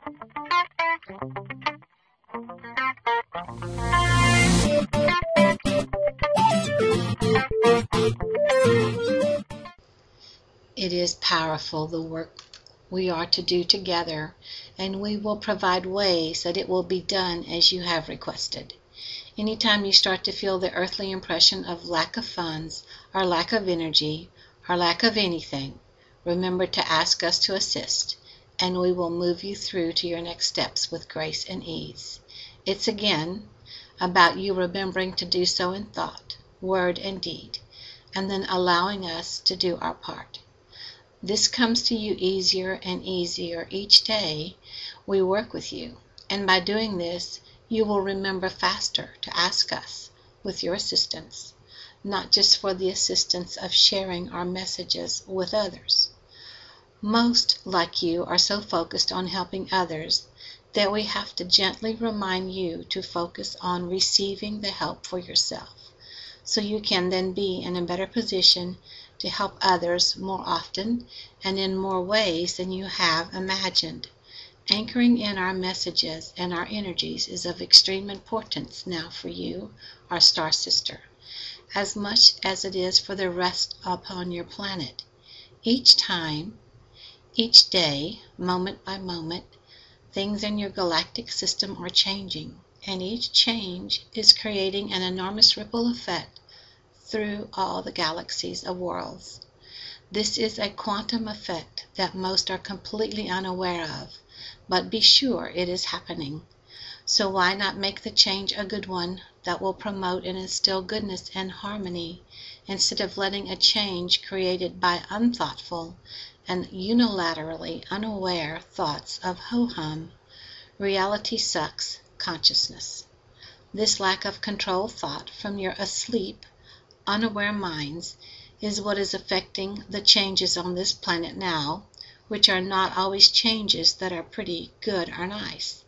It is powerful, the work we are to do together, and we will provide ways that it will be done as you have requested. Anytime you start to feel the earthly impression of lack of funds, or lack of energy, or lack of anything, remember to ask us to assist, and we will move you through to your next steps with grace and ease. It's again about you remembering to do so in thought, word, and deed, and then allowing us to do our part. This comes to you easier and easier each day we work with you, and by doing this, you will remember faster to ask us with your assistance, not just for the assistance of sharing our messages with others. Most, like you, are so focused on helping others that we have to gently remind you to focus on receiving the help for yourself, so you can then be in a better position to help others more often and in more ways than you have imagined. Anchoring in our messages and our energies is of extreme importance now for you, our star sister, as much as it is for the rest upon your planet. Each time, each day, moment by moment, things in your galactic system are changing, and each change is creating an enormous ripple effect through all the galaxies of worlds. This is a quantum effect that most are completely unaware of, but be sure it is happening. So why not make the change a good one that will promote and instill goodness and harmony, instead of letting a change created by unthoughtful and unilaterally unaware thoughts of ho-hum, reality sucks consciousness. This lack of control thought from your asleep, unaware minds is what is affecting the changes on this planet now, which are not always changes that are pretty good or nice.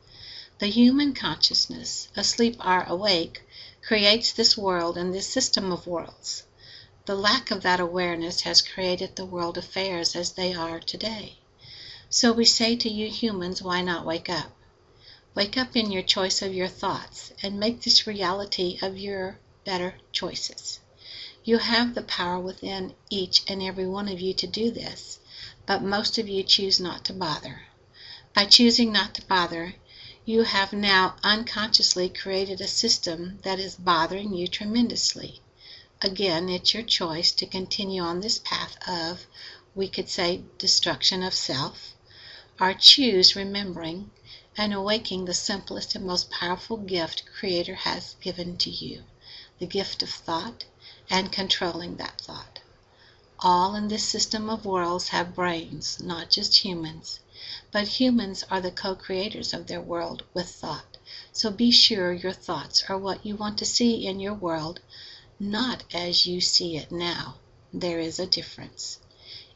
The human consciousness, asleep or awake, creates this world and this system of worlds. The lack of that awareness has created the world affairs as they are today. So we say to you humans, why not wake up? Wake up in your choice of your thoughts and make this reality of your better choices. You have the power within each and every one of you to do this, but most of you choose not to bother. By choosing not to bother, you have now unconsciously created a system that is bothering you tremendously. Again, it's your choice to continue on this path of, we could say, destruction of self, or choose remembering and awakening the simplest and most powerful gift Creator has given to you, the gift of thought, and controlling that thought. All in this system of worlds have brains, not just humans, but humans are the co-creators of their world with thought. So be sure your thoughts are what you want to see in your world, not as you see it now. There is a difference.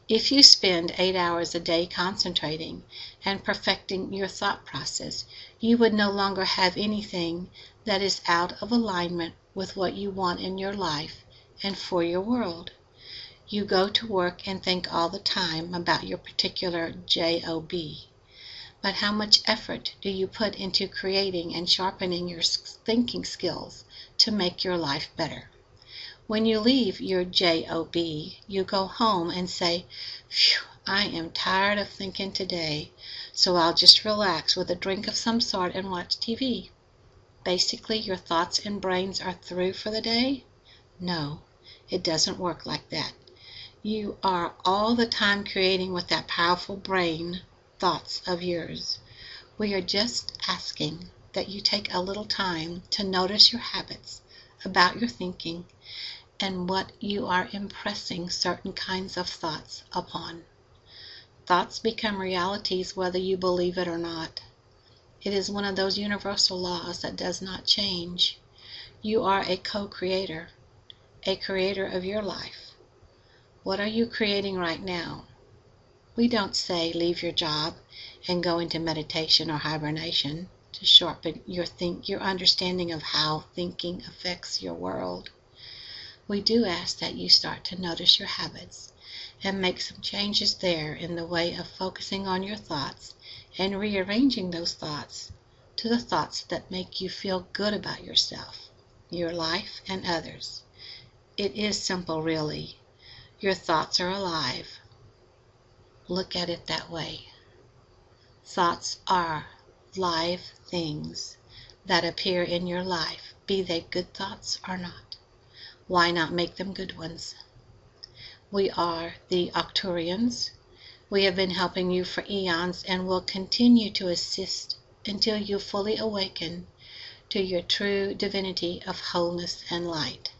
If you spend 8 hours a day concentrating and perfecting your thought process, you would no longer have anything that is out of alignment with what you want in your life and for your world. You go to work and think all the time about your particular job. But how much effort do you put into creating and sharpening your thinking skills to make your life better? When you leave your job, you go home and say, "Phew, I am tired of thinking today, so I'll just relax with a drink of some sort and watch TV." Basically, your thoughts and brains are through for the day? No, it doesn't work like that. You are all the time creating with that powerful brain thoughts of yours. We are just asking that you take a little time to notice your habits about your thinking and what you are impressing certain kinds of thoughts upon. Thoughts become realities whether you believe it or not. It is one of those universal laws that does not change. You are a co-creator, a creator of your life. What are you creating right now? We don't say leave your job and go into meditation or hibernation to sharpen your understanding of how thinking affects your world. We do ask that you start to notice your habits and make some changes there in the way of focusing on your thoughts and rearranging those thoughts to the thoughts that make you feel good about yourself, your life, and others. It is simple, really. Your thoughts are alive. Look at it that way. Thoughts are live things that appear in your life, be they good thoughts or not. Why not make them good ones? We are the Arcturians. We have been helping you for eons and will continue to assist until you fully awaken to your true divinity of wholeness and light.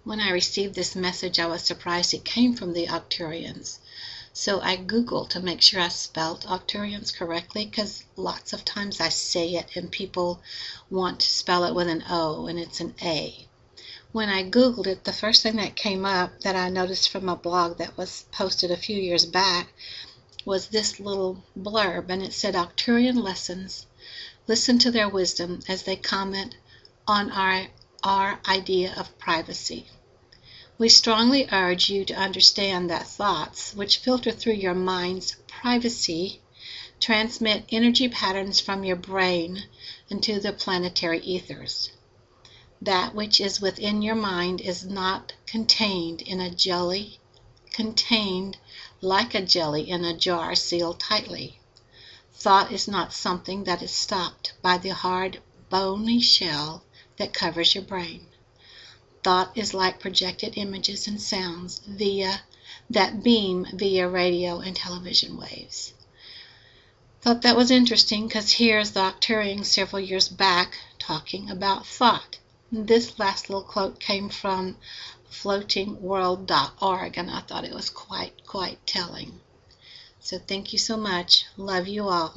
When I received this message, I was surprised it came from the Arcturians. So I Googled to make sure I spelled Arcturians correctly, because lots of times I say it and people want to spell it with an O and it's an A. When I Googled it, the first thing that came up that I noticed from a blog that was posted a few years back was this little blurb, and it said, Arcturian lessons. Listen to their wisdom as they comment on our idea of privacy. We strongly urge you to understand that thoughts, which filter through your mind's privacy, transmit energy patterns from your brain into the planetary ethers. That which is within your mind is not contained in a jelly, contained like a jelly in a jar sealed tightly. Thought is not something that is stopped by the hard, bony shell that covers your brain. Thought is like projected images and sounds that beam via radio and television waves. Thought that was interesting, because here's the Arcturians several years back talking about thought. This last little quote came from floatingworld.org, and I thought it was quite telling. So thank you so much. Love you all.